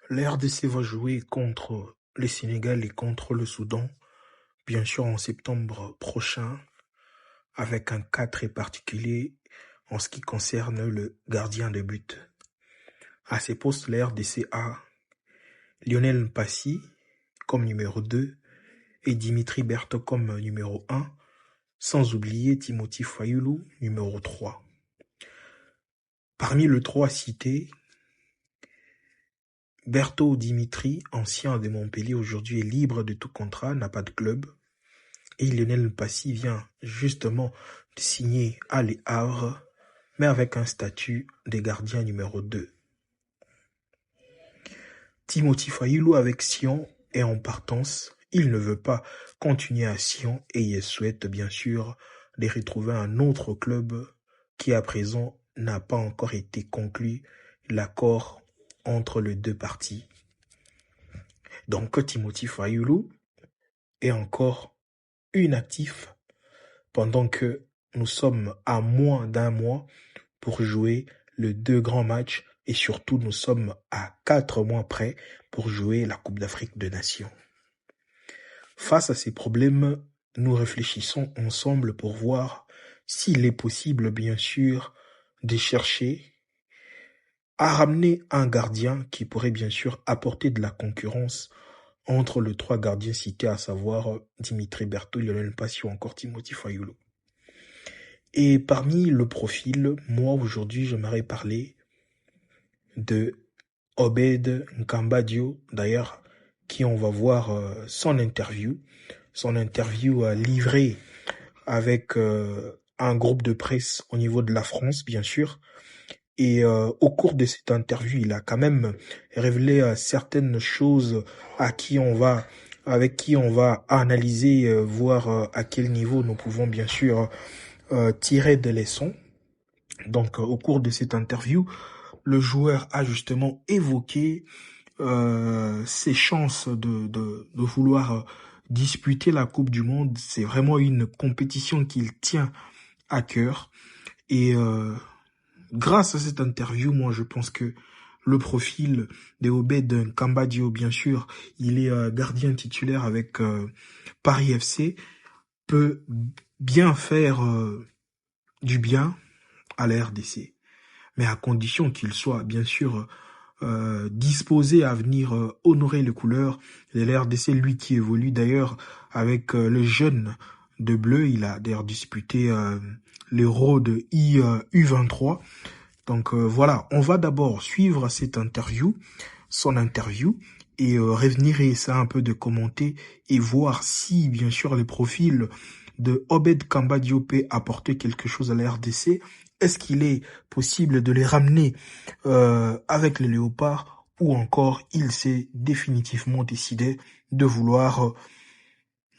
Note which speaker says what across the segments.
Speaker 1: La RDC va jouer contre le Sénégal et contre le Soudan, bien sûr en septembre prochain, avec un cas très particulier en ce qui concerne le gardien de but. À ces postes, la RDC a Lionel Mpassi comme numéro 2 et Dimitri Berthaud comme numéro 1, sans oublier Timothy Fayulu, numéro 3. Parmi les trois cités, Berthaud Dimitri, ancien de Montpellier, aujourd'hui est libre de tout contrat, n'a pas de club. Et Lionel Mpassi vient justement de signer à Le Havre, mais avec un statut de gardien numéro 2. Timothy Fayulu avec Sion est en partance. Il ne veut pas continuer à Sion et il souhaite bien sûr de retrouver un autre club qui à présent n'a pas encore été conclu l'accord entre les deux parties. Donc Timothy Fayulu est encore inactif pendant que nous sommes à moins d'un mois pour jouer les deux grands matchs et surtout nous sommes à 4 mois près pour jouer la Coupe d'Afrique des Nations. Face à ces problèmes, nous réfléchissons ensemble pour voir s'il est possible, bien sûr, de chercher à ramener un gardien qui pourrait bien sûr apporter de la concurrence entre les trois gardiens cités, à savoir Dimitri Berthaud, Lionel Mpassi ou encore Timothy Fayulu. Et parmi le profil, moi aujourd'hui j'aimerais parler de Obed Nkambadio, d'ailleurs, qui on va voir son interview livrée avec un groupe de presse au niveau de la France, bien sûr. Et au cours de cette interview, il a quand même révélé certaines choses avec qui on va analyser, voir à quel niveau nous pouvons bien sûr tirer des leçons. Donc au cours de cette interview, le joueur a justement évoqué ses chances de vouloir disputer la Coupe du Monde. C'est vraiment une compétition qu'il tient à cœur. Et grâce à cette interview, moi je pense que le profil de Obed Nkambadio, bien sûr, il est gardien titulaire avec Paris FC, peut bien faire du bien à la RDC. Mais à condition qu'il soit bien sûr disposé à venir honorer les couleurs de la RDC, lui qui évolue d'ailleurs avec le jeune de Bleu. Il a d'ailleurs disputé l'Euro de U23. Donc voilà, on va d'abord suivre son interview, et revenir et essayer un peu de commenter et voir si bien sûr les profils de Obed Nkambadio peut apporter quelque chose à la RDC. Est-ce qu'il est possible de les ramener avec les Léopards, ou encore il s'est définitivement décidé de vouloir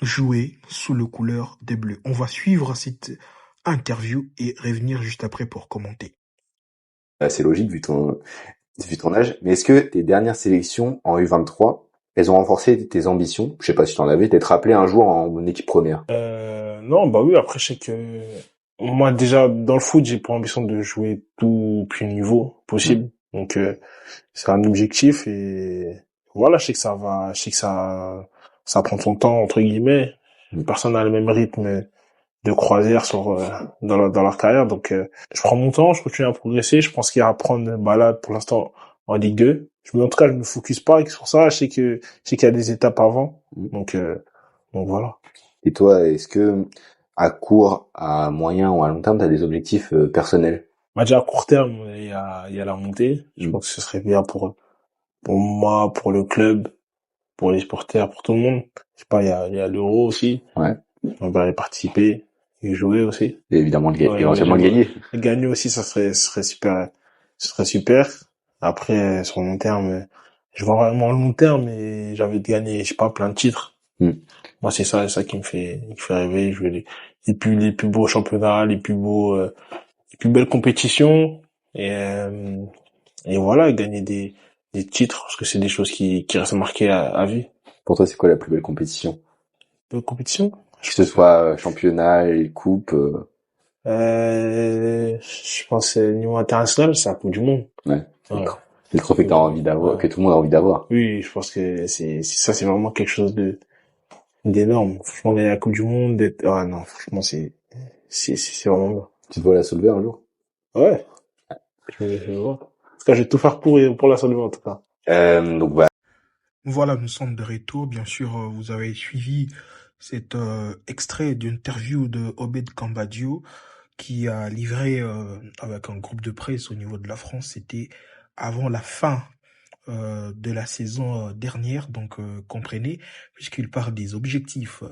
Speaker 1: jouer sous le couleur des Bleus? On va suivre cette interview et revenir juste après pour commenter.
Speaker 2: C'est logique vu ton âge. Mais est-ce que tes dernières sélections en U23, elles ont renforcé tes ambitions? Je sais pas si t'en avais, d'être appelé un jour en équipe première.
Speaker 3: Non, bah oui, après, je sais que moi, déjà, dans le foot, j'ai pour ambition de jouer tout plus niveau possible. Donc, c'est un objectif et voilà, je sais que ça prend son temps, entre guillemets. Personne n'a le même rythme de croisière dans leur carrière. Donc, je prends mon temps, je continue à progresser. Je pense qu'il y a à prendre, là, pour l'instant, en Ligue 2. En tout cas, je ne me focus pas sur ça. Je sais qu'il y a des étapes avant. Donc voilà.
Speaker 2: Et toi, est-ce que à court, à moyen ou à long terme, t'as des objectifs personnels?
Speaker 3: Déjà à court terme, il y a la montée. Je pense que ce serait bien pour moi, pour le club, pour les supporters, pour tout le monde. Je sais pas, il y a l'Euro aussi.
Speaker 2: Ouais.
Speaker 3: On va y participer et jouer aussi.
Speaker 2: Et évidemment, éventuellement le gagner.
Speaker 3: Gagner aussi, ça serait super. Ce serait super. Après, sur le long terme, je vois vraiment le long terme et j'ai envie de gagner, je sais pas, plein de titres. Moi, c'est ça qui me fait rêver. Je veux les plus beaux championnats, les plus belles compétitions et voilà, gagner des titres parce que c'est des choses qui restent marquées à vie.
Speaker 2: Pour toi, c'est quoi la plus belle compétition?
Speaker 3: Belle compétition?
Speaker 2: Que ce soit championnat et coupe.
Speaker 3: Je pense niveau international, c'est la Coupe du Monde.
Speaker 2: Ouais.
Speaker 3: Ouais.
Speaker 2: C'est le trophée que t'as envie d'avoir,
Speaker 3: Ouais.
Speaker 2: que tout le monde a envie d'avoir.
Speaker 3: Oui, je pense que c'est vraiment quelque chose d'énorme. Franchement, gagner la Coupe du Monde, ah non, franchement, c'est vraiment bien.
Speaker 2: Tu te vois la soulever un jour?
Speaker 3: Ouais, je vois. En tout cas, je vais tout faire pour la soulever, en tout cas.
Speaker 2: Donc voilà.
Speaker 1: Voilà, nous sommes de retour. Bien sûr, vous avez suivi cet extrait d'interview de Obed Cambadio qui a livré avec un groupe de presse au niveau de la France. C'était avant la fin de la saison dernière, donc comprenez, puisqu'il parle des objectifs,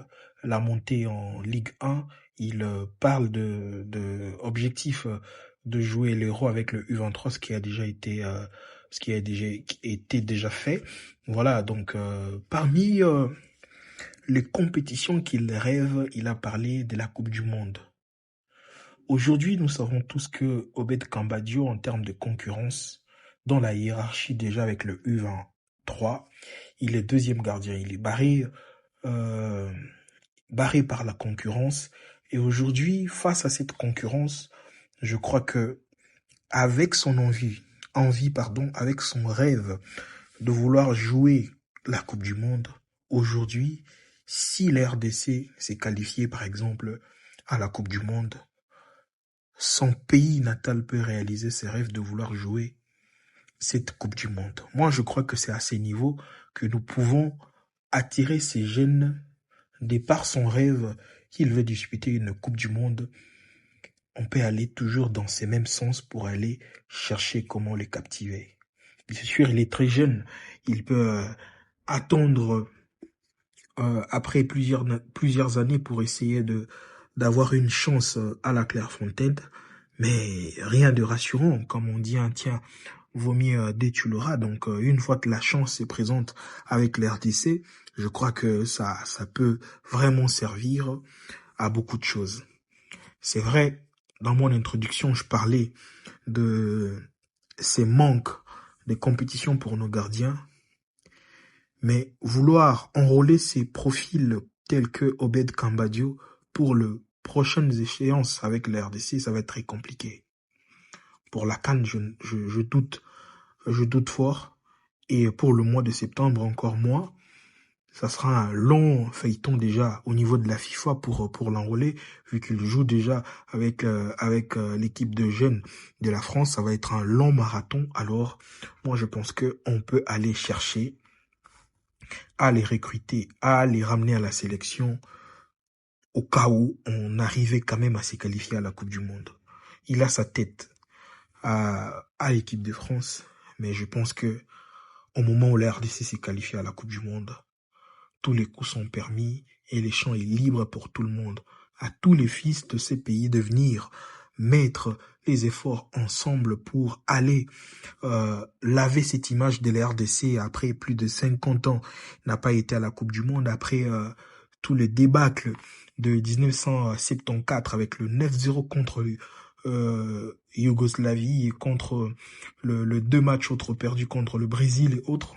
Speaker 1: la montée en Ligue 1, il parle de objectifs de jouer l'Euro avec le U23, ce qui a déjà été déjà fait. Voilà, donc parmi les compétitions qu'il rêve, il a parlé de la Coupe du Monde. Aujourd'hui, nous savons tous que Obed Cambadio, en termes de concurrence, dans la hiérarchie déjà avec le U23, il est deuxième gardien. Il est barré par la concurrence. Et aujourd'hui, face à cette concurrence, je crois que avec son avec son rêve de vouloir jouer la Coupe du Monde, aujourd'hui, si l'RDC s'est qualifié, par exemple, à la Coupe du Monde, son pays natal peut réaliser ses rêves de vouloir jouer cette Coupe du Monde. Moi, je crois que c'est à ces niveaux que nous pouvons attirer ces jeunes de par son rêve qu'il veut disputer une Coupe du Monde. On peut aller toujours dans ces mêmes sens pour aller chercher comment les captiver. Bien sûr, il est très jeune. Il peut attendre après plusieurs années pour essayer d'avoir une chance à la Clairefontaine. Mais rien de rassurant, comme on dit, hein, tiens, vaut mieux dès tu l'auras. Donc une fois que la chance se présente avec l'RDC, je crois que ça peut vraiment servir à beaucoup de choses. C'est vrai, dans mon introduction, je parlais de ces manques de compétition pour nos gardiens, mais vouloir enrôler ces profils tels que Obed Cambadio pour les prochaines échéances avec la RDC, ça va être très compliqué. Pour la CAN, je doute fort. Et pour le mois de septembre, encore moins. Ça sera un long feuilleton déjà au niveau de la FIFA pour l'enrôler, vu qu'il joue déjà avec l'équipe de jeunes de la France. Ça va être un long marathon. Alors, moi, je pense que on peut aller chercher à les recruter, à les ramener à la sélection au cas où on arrivait quand même à se qualifier à la Coupe du Monde. Il a sa tête à l'équipe de France, mais je pense que au moment où la RDC s'est qualifiée à la Coupe du Monde, tous les coups sont permis et le champ est libre pour tout le monde. À tous les fils de ces pays de venir mettre les efforts ensemble pour aller laver cette image de la RDC après plus de 50 ans n'a pas été à la Coupe du Monde, après tout le débâcle de 1974 avec le 9-0 contre Yougoslavie et contre le 2 matchs autres perdus contre le Brésil et autres.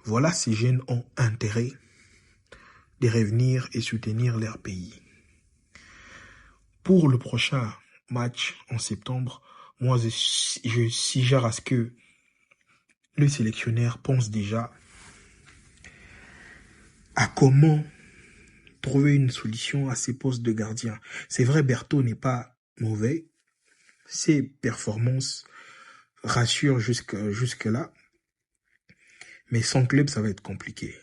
Speaker 1: Voilà, ces jeunes ont intérêt de revenir et soutenir leur pays. Pour le prochain match en septembre, moi je suggère à ce que le sélectionneur pense déjà à comment trouver une solution à ces postes de gardien. C'est vrai, Berthaud n'est pas mauvais. Ses performances rassurent jusque-là. Mais sans club, ça va être compliqué.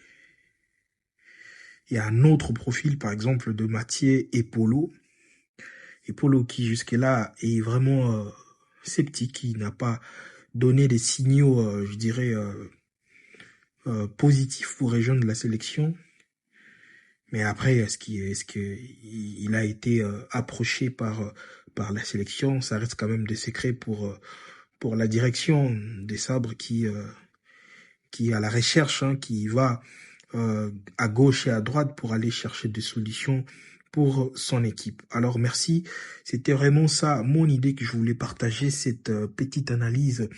Speaker 1: Il y a un autre profil, par exemple, de Mathieu Epolo. Epolo qui jusque-là est vraiment sceptique, qui n'a pas donné des signaux, je dirais, positifs pour rejoindre la sélection. Mais après, est-ce qu'il a été approché par la sélection? Ça reste quand même des secrets pour la direction des Sabres qui est à la recherche, hein, qui va à gauche et à droite pour aller chercher des solutions pour son équipe. Alors merci, c'était vraiment ça mon idée que je voulais partager, cette petite analyse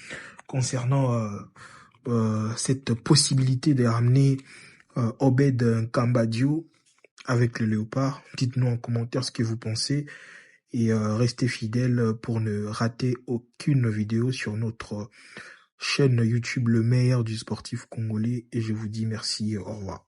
Speaker 1: concernant cette possibilité de ramener Obed Cambadio avec le Léopard. Dites-nous en commentaire ce que vous pensez et restez fidèles pour ne rater aucune vidéo sur notre chaîne YouTube Le Meilleur du sportif congolais et je vous dis merci, au revoir.